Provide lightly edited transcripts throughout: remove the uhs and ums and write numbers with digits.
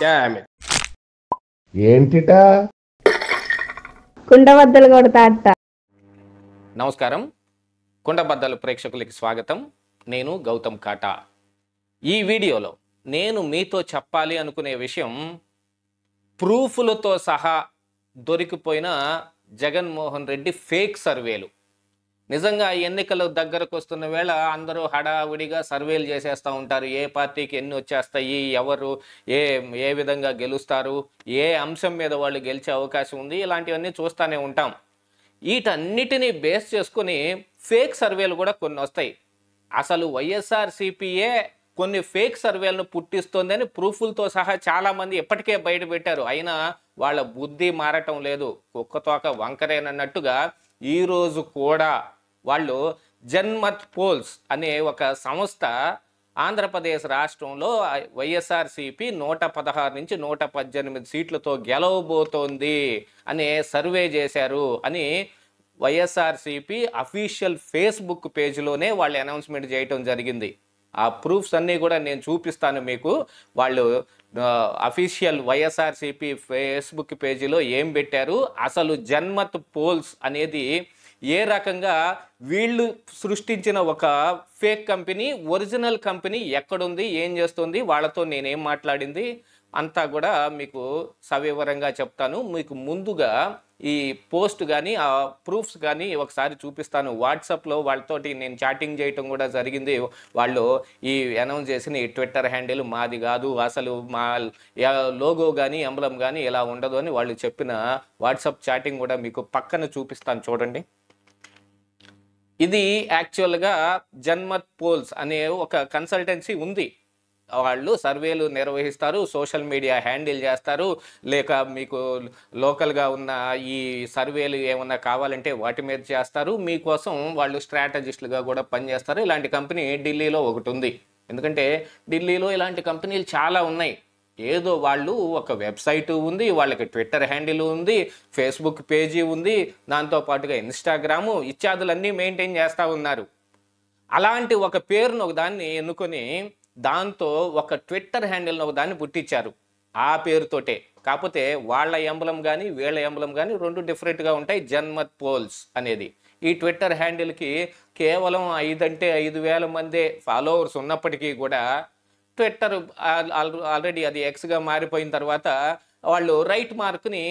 Damn it. ఏంటిటా కుండబద్దలు కొడతా అట్ట. నమస్కారం, కుండబద్దలు ప్రేక్షకులకి స్వాగతం. నేను గౌతమ్ కాటా. ఈ వీడియోలో నేను మీతో చెప్పాలి అనుకునే విషయం, ప్రూఫ్లతో సహా దొరికిపోయిన జగన్మోహన్ రెడ్డి ఫేక్ సర్వేలు. నిజంగా ఎన్నికలు దగ్గరకు వస్తున్న వేళ అందరూ హడావిడిగా సర్వేలు చేసేస్తూ ఉంటారు. ఏ పార్టీకి ఎన్ని వచ్చేస్తాయి, ఎవరు ఏ విధంగా గెలుస్తారు, ఏ అంశం మీద వాళ్ళు గెలిచే అవకాశం ఉంది, ఇలాంటివన్నీ చూస్తూనే ఉంటాం. వీటన్నిటినీ బేస్ చేసుకుని ఫేక్ సర్వేలు కూడా కొన్ని వస్తాయి. అసలు వైఎస్ఆర్సీపీయే కొన్ని ఫేక్ సర్వేలను పుట్టిస్తోందని ప్రూఫ్లతో సహా చాలామంది ఎప్పటికే బయట పెట్టారు. అయినా వాళ్ళ బుద్ధి మారటం లేదు, కుక్కతోక వంకరేనన్నట్టుగా ఈరోజు కూడా వాళ్ళు జన్మత్ పోల్స్ అనే ఒక సంస్థ ఆంధ్రప్రదేశ్ రాష్ట్రంలో వైఎస్ఆర్సీపీ 116 నుంచి 118 సీట్లతో గెలవబోతోంది అనే సర్వే చేశారు అని వైఎస్ఆర్సీపీ అఫీషియల్ ఫేస్బుక్ పేజ్లోనే వాళ్ళు అనౌన్స్మెంట్ చేయటం జరిగింది. ఆ ప్రూఫ్స్ అన్నీ కూడా నేను చూపిస్తాను మీకు. వాళ్ళు అఫీషియల్ వైఎస్ఆర్సీపీ ఫేస్బుక్ పేజీలో ఏం పెట్టారు, అసలు జన్మత్ పోల్స్ అనేది ఏ రకంగా వీళ్ళు సృష్టించిన ఒక ఫేక్ కంపెనీ, ఒరిజినల్ కంపెనీ ఎక్కడుంది, ఏం చేస్తుంది, వాళ్ళతో నేనేం మాట్లాడింది అంతా కూడా మీకు సవివరంగా చెప్తాను. మీకు ముందుగా ఈ పోస్ట్ కానీ ఆ ప్రూఫ్స్ కానీ ఒకసారి చూపిస్తాను. వాట్సాప్లో వాళ్ళతోటి నేను చాటింగ్ చేయటం కూడా జరిగింది. వాళ్ళు ఈ అనౌన్స్ చేసిన ఈ ట్విట్టర్ హ్యాండిల్ మాది కాదు, అసలు మా లోగో కానీ ఎంబ్లం కానీ ఇలా ఉండదు అని వాళ్ళు చెప్పిన వాట్సాప్ చాటింగ్ కూడా మీకు పక్కన చూపిస్తాను, చూడండి. ఇది యాక్చువల్గా జన్మత్ పోల్స్ అనే ఒక కన్సల్టెన్సీ ఉంది. వాళ్ళు సర్వేలు నిర్వహిస్తారు, సోషల్ మీడియా హ్యాండిల్ చేస్తారు, లేక మీకు లోకల్గా ఉన్న ఈ సర్వేలు ఏమన్నా కావాలంటే వాటి మీద చేస్తారు. మీకోసం వాళ్ళు స్ట్రాటజిస్టులుగా కూడా పనిచేస్తారు. ఇలాంటి కంపెనీ ఢిల్లీలో ఒకటి ఉంది. ఎందుకంటే ఢిల్లీలో ఇలాంటి కంపెనీలు చాలా ఉన్నాయి. ఏదో వాళ్ళు ఒక వెబ్సైట్ ఉంది, వాళ్ళకి ట్విట్టర్ హ్యాండిల్ ఉంది, ఫేస్బుక్ పేజీ ఉంది, దాంతోపాటుగా ఇన్స్టాగ్రాము ఇత్యాదులన్నీ మెయింటైన్ చేస్తూ ఉన్నారు. అలాంటి ఒక పేరును ఒకదాన్ని ఎన్నుకొని దాంతో ఒక ట్విట్టర్ హ్యాండిల్ని ఒకదాన్ని పుట్టించారు ఆ పేరుతోటే. కాకపోతే వాళ్ళ ఎంబలం కానీ వీళ్ళ ఎంబలం కానీ రెండు డిఫరెంట్గా ఉంటాయి. జన్మత్ పోల్స్ అనేది ఈ ట్విట్టర్ హ్యాండిల్కి కేవలం 5,000 మందే ఫాలోవర్స్ ఉన్నప్పటికీ కూడా ట్విట్టర్ ఆల్రెడీ అది ఎక్స్గా మారిపోయిన తర్వాత వాళ్ళు రైట్ మార్క్ని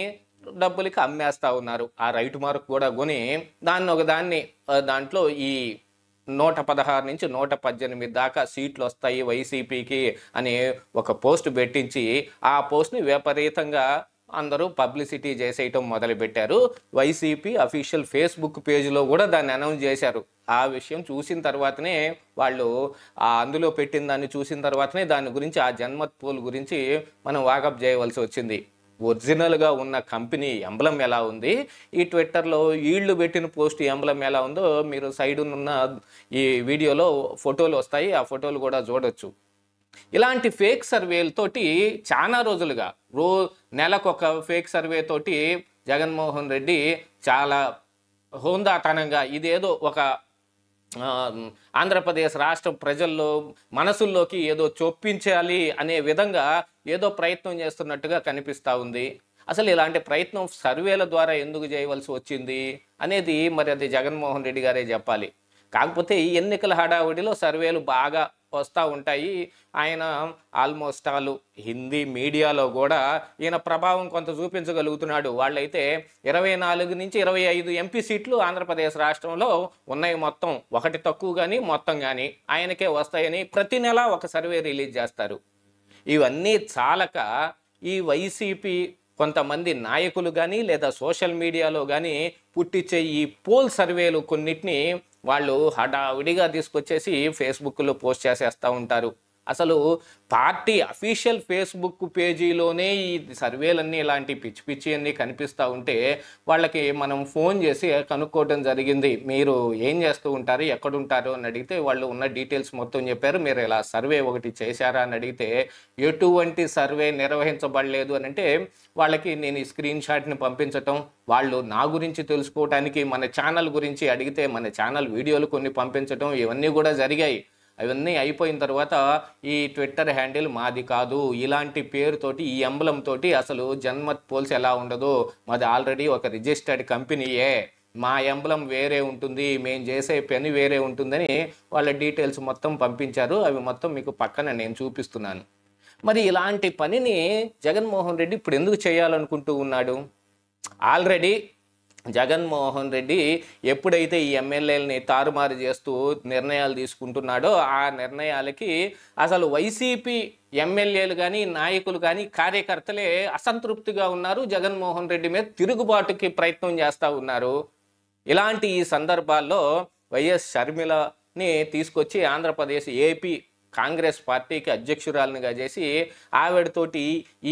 డబ్బులకి అమ్మేస్తూ ఉన్నారు. ఆ రైట్ మార్క్ కూడా కొని దాన్ని దాంట్లో ఈ 116 నుంచి 118 దాకా సీట్లు వస్తాయి వైసీపీకి అని ఒక పోస్ట్ పెట్టించి ఆ పోస్ట్ని విపరీతంగా అందరూ పబ్లిసిటీ చేసేయటం మొదలుపెట్టారు. వైసీపీ అఫీషియల్ ఫేస్బుక్ పేజ్లో కూడా దాన్ని అనౌన్స్ చేశారు. ఆ విషయం చూసిన తర్వాతనే వాళ్ళు అందులో పెట్టిన దాన్ని చూసిన తర్వాతనే దాని గురించి, ఆ జన్మత్ పోల్ గురించి మనం వాకప్ చేయవలసి వచ్చింది. ఒరిజినల్గా ఉన్న కంపెనీ ఎంబ్లం ఎలా ఉంది, ఈ ట్విట్టర్లో వీళ్ళు పెట్టిన పోస్ట్ ఎంబ్లం ఎలా ఉందో మీరు సైడ్ ఉన్న ఈ వీడియోలో ఫోటోలు వస్తాయి, ఆ ఫోటోలు కూడా చూడొచ్చు. ఇలాంటి ఫేక్ సర్వేలతోటి చాలా రోజులుగా నెలకొక ఫేక్ సర్వే తోటి జగన్మోహన్ రెడ్డి చాలా హోందాతనంగా ఇదేదో ఒక ఆంధ్రప్రదేశ్ రాష్ట్ర ప్రజల్లో మనసుల్లోకి ఏదో చొప్పించాలి అనే విధంగా ఏదో ప్రయత్నం చేస్తున్నట్టుగా కనిపిస్తూ ఉంది. అసలు ఇలాంటి ప్రయత్నం సర్వేల ద్వారా ఎందుకు చేయవలసి వచ్చింది అనేది మరి అది జగన్మోహన్ రెడ్డి గారే చెప్పాలి. కాకపోతే ఈ ఎన్నికల హడావుడిలో సర్వేలు బాగా వస్తూ ఉంటాయి. ఆయన ఆల్మోస్ట్ ఆల్ హిందీ మీడియాలో కూడా ఈయన ప్రభావం కొంత చూపించగలుగుతున్నాడు. వాళ్ళైతే 24 నుంచి 25 ఎంపీ సీట్లు ఆంధ్రప్రదేశ్ రాష్ట్రంలో ఉన్నాయి. మొత్తం ఒకటి తక్కువ కానీ మొత్తం కానీ ఆయనకే వస్తాయని ప్రతి నెల ఒక సర్వే రిలీజ్ చేస్తారు. ఇవన్నీ చాలక ఈ వైసీపీ కొంతమంది నాయకులు కానీ లేదా సోషల్ మీడియాలో కానీ పుట్టించే ఈ పోల్ సర్వేలు కొన్నిటిని వాళ్ళు హడావిడిగా తీసుకొచ్చేసి ఫేస్బుక్లో పోస్ట్ చేసేస్తూ ఉంటారు. అసలు పార్టీ అఫీషియల్ ఫేస్బుక్ పేజీలోనే ఈ సర్వేలన్నీ ఇలాంటి పిచ్చి పిచ్చి అన్నీ కనిపిస్తూ ఉంటే వాళ్ళకి మనం ఫోన్ చేసి కనుక్కోవడం జరిగింది. మీరు ఏం చేస్తూ ఉంటారు, ఎక్కడుంటారు అని అడిగితే వాళ్ళు ఉన్న డీటెయిల్స్ మొత్తం చెప్పారు. మీరు ఇలా సర్వే ఒకటి చేశారా అని అడిగితే ఎటువంటి సర్వే నిర్వహించబడలేదు అని అంటే వాళ్ళకి నేను ఈ స్క్రీన్ షాట్ని పంపించటం, వాళ్ళు నా గురించి తెలుసుకోవడానికి మన ఛానల్ గురించి అడిగితే మన ఛానల్ వీడియోలు కొన్ని పంపించటం, ఇవన్నీ కూడా జరిగాయి. అవన్నీ అయిపోయిన తర్వాత ఈ ట్విట్టర్ హ్యాండిల్ మాది కాదు, ఇలాంటి పేరుతోటి ఈ ఎంబ్లం తోటి అసలు జన్మత్ పోల్స్ ఎలా ఉండదు, మాది ఆల్రెడీ ఒక రిజిస్టర్డ్ కంపెనీయే, మా ఎంబ్లం వేరే ఉంటుంది, మేము చేసే పని వేరే ఉంటుందని వాళ్ళ డీటెయిల్స్ మొత్తం పంపించారు. అవి మొత్తం మీకు పక్కన నేను చూపిస్తున్నాను. మరి ఇలాంటి పనిని జగన్మోహన్ రెడ్డి ఇప్పుడు ఎందుకు చేయాలనుకుంటూ ఉన్నాడు? ఆల్రెడీ జగన్మోహన్ రెడ్డి ఎప్పుడైతే ఈ ఎమ్మెల్యేలని తారుమారు చేస్తూ నిర్ణయాలు తీసుకుంటున్నాడో ఆ నిర్ణయాలకి అసలు వైసీపీ ఎమ్మెల్యేలు కానీ నాయకులు కానీ కార్యకర్తలే అసంతృప్తిగా ఉన్నారు. జగన్మోహన్ రెడ్డి మీద తిరుగుబాటుకి ప్రయత్నం చేస్తూ ఉన్నారు. ఇలాంటి ఈ సందర్భాల్లో వైఎస్ షర్మిలని తీసుకొచ్చి ఆంధ్రప్రదేశ్ ఏపీ కాంగ్రెస్ పార్టీకి అధ్యక్షురాలనిగా చేసి ఆవిడతోటి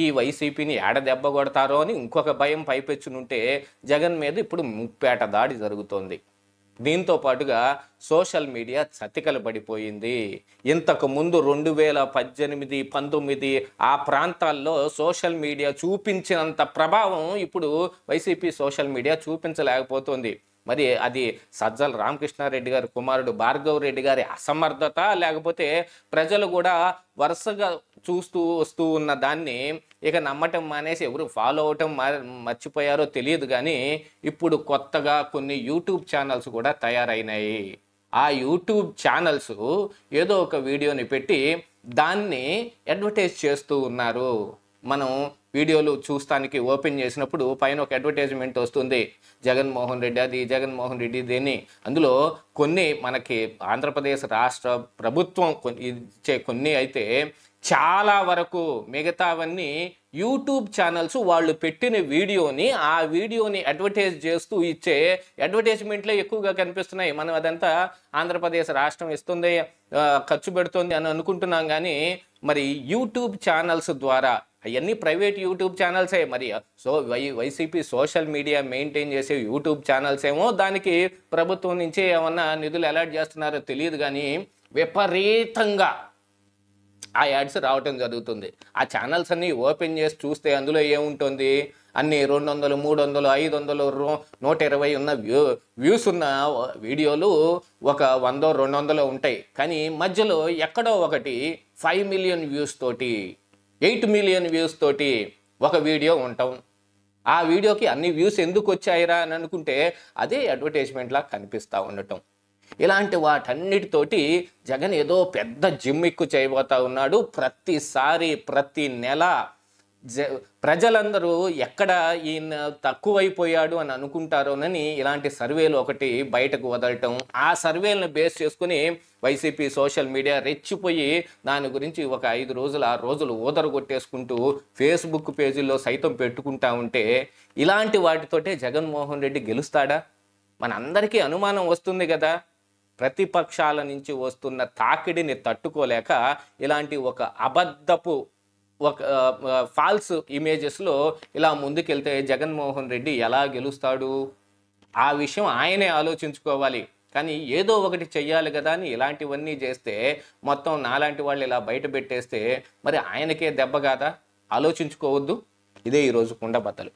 ఈ వైసీపీని దెబ్బ కొడతారో అని ఇంకొక భయం పైపెచ్చునుంటే జగన్ మీద ఇప్పుడు ముప్పేట దాడి జరుగుతోంది. దీంతో పాటుగా సోషల్ మీడియా చతికలు పడిపోయింది. ఇంతకు ముందు 2018, 19 ఆ ప్రాంతాల్లో సోషల్ మీడియా చూపించినంత ప్రభావం ఇప్పుడు వైసీపీ సోషల్ మీడియా చూపించలేకపోతుంది. మరి అది సజ్జల రామకృష్ణారెడ్డి గారి కుమారుడు భార్గవ్ రెడ్డి గారి అసమర్థత, లేకపోతే ప్రజలు కూడా వరుసగా చూస్తూ వస్తూ ఉన్న దాన్ని ఇక నమ్మటం మానేసి ఎవరు ఫాలో అవటం మర్చిపోయారో తెలియదు. కానీ ఇప్పుడు కొత్తగా కొన్ని యూట్యూబ్ ఛానల్స్ కూడా తయారైనాయి. ఆ యూట్యూబ్ ఛానల్స్ ఏదో ఒక వీడియోని పెట్టి దాన్ని అడ్వర్టైజ్ చేస్తూ ఉన్నారు. మనం వీడియోలు చూస్తానికి ఓపెన్ చేసినప్పుడు పైన ఒక అడ్వర్టైజ్మెంట్ వస్తుంది, జగన్మోహన్ రెడ్డి అది, జగన్మోహన్ రెడ్డి దేని. అందులో కొన్ని మనకి ఆంధ్రప్రదేశ్ రాష్ట్ర ప్రభుత్వం ఇచ్చే కొన్ని అయితే చాలా వరకు మిగతావన్నీ యూట్యూబ్ ఛానల్స్ వాళ్ళు పెట్టిన వీడియోని ఆ వీడియోని అడ్వర్టైజ్ చేస్తూ ఇచ్చే అడ్వర్టైజ్మెంట్లే ఎక్కువగా కనిపిస్తున్నాయి. మనం అదంతా ఆంధ్రప్రదేశ్ రాష్ట్రం ఇస్తుంది, ఖర్చు పెడుతుంది అని అనుకుంటున్నాం. కానీ మరి యూట్యూబ్ ఛానల్స్ ద్వారా అవన్నీ ప్రైవేట్ యూట్యూబ్ ఛానల్సే. మరి వైసీపీ సోషల్ మీడియా మెయింటైన్ చేసే యూట్యూబ్ ఛానల్స్ ఏమో దానికి ప్రభుత్వం నుంచి ఏమన్నా నిధులు అలాట్ చేస్తున్నారో తెలియదు. కానీ విపరీతంగా ఆ యాడ్స్ రావటం జరుగుతుంది. ఆ ఛానల్స్ అన్నీ ఓపెన్ చేసి చూస్తే అందులో ఏముంటుంది, అన్ని 200, 300, 500, 120 ఉన్న వ్యూస్ ఉన్న వీడియోలు ఒక 100, 200 ఉంటాయి. కానీ మధ్యలో ఎక్కడో ఒకటి 5 మిలియన్ వ్యూస్ తోటి, 8 మిలియన్ వ్యూస్ తోటి ఒక వీడియో ఉంటాం. ఆ వీడియోకి అన్ని వ్యూస్ ఎందుకు వచ్చాయిరా అని అనుకుంటే అదే అడ్వర్టైజ్మెంట్లా కనిపిస్తూ ఉండటం. ఇలాంటి వాటన్నిటితోటి జగన్ ఏదో పెద్ద జిమ్మిక్కు చేయబోతా ఉన్నాడు. ప్రతిసారి ప్రతి నెల ప్రజలందరూ ఎక్కడ ఈయన తక్కువైపోయాడు అని అనుకుంటారోనని ఇలాంటి సర్వేలు ఒకటి బయటకు వదలటం, ఆ సర్వేలను బేస్ చేసుకుని వైసీపీ సోషల్ మీడియా రెచ్చిపోయి దాని గురించి ఒక 5 రోజులు 6 రోజులు ఊదరగొట్టేసుకుంటూ ఫేస్బుక్ పేజీల్లో సైతం పెట్టుకుంటా ఉంటే ఇలాంటి వాటితోటే జగన్మోహన్ రెడ్డి గెలుస్తాడా? మనందరికీ అనుమానం వస్తుంది కదా. ప్రతిపక్షాల నుంచి వస్తున్న తాకిడిని తట్టుకోలేక ఇలాంటి ఒక అబద్ధపు ఒక ఫాల్స్ ఇమేజెస్లో ఇలా ముందుకెళ్తే జగన్మోహన్ రెడ్డి ఎలా గెలుస్తాడు? ఆ విషయం ఆయనే ఆలోచించుకోవాలి. కానీ ఏదో ఒకటి చెయ్యాలి కదా అని ఇలాంటివన్నీ చేస్తే మొత్తం నాలాంటి వాళ్ళు ఇలా బయట పెట్టేస్తే మరి ఆయనకే దెబ్బ కాదా? ఆలోచించుకోవద్దు. ఇదే ఈరోజు కుండబద్దలు.